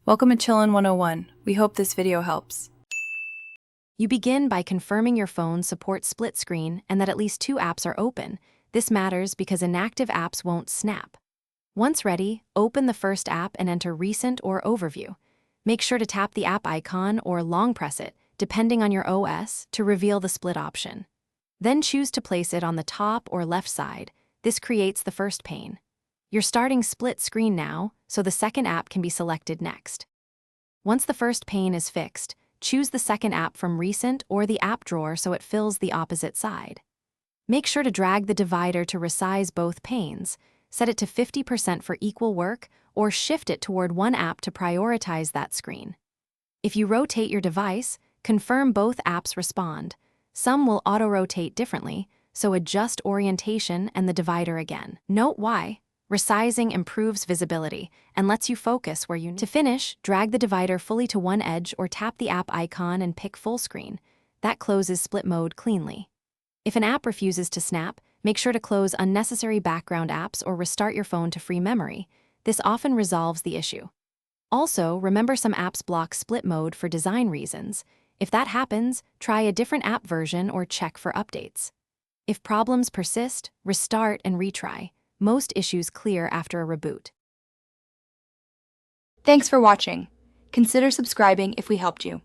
Welcome to Chillin' 101. We hope this video helps. You begin by confirming your phone supports split screen and that at least 2 apps are open. This matters because inactive apps won't snap. Once ready, open the first app and enter Recent or Overview. Make sure to tap the app icon or long press it, depending on your OS, to reveal the split option. Then choose to place it on the top or left side. This creates the first pane. You're starting split screen now, so the second app can be selected next. Once the first pane is fixed, choose the second app from Recent or the app drawer so it fills the opposite side. Make sure to drag the divider to resize both panes, set it to 50% for equal work, or shift it toward one app to prioritize that screen. If you rotate your device, confirm both apps respond. Some will auto-rotate differently, so adjust orientation and the divider again. Note why. Resizing improves visibility and lets you focus where you need. To finish, drag the divider fully to one edge or tap the app icon and pick full screen. That closes split mode cleanly. If an app refuses to snap, make sure to close unnecessary background apps or restart your phone to free memory. This often resolves the issue. Also, remember some apps block split mode for design reasons. If that happens, try a different app version or check for updates. If problems persist, restart and retry. Most issues clear after a reboot. Thanks for watching. Consider subscribing if we helped you.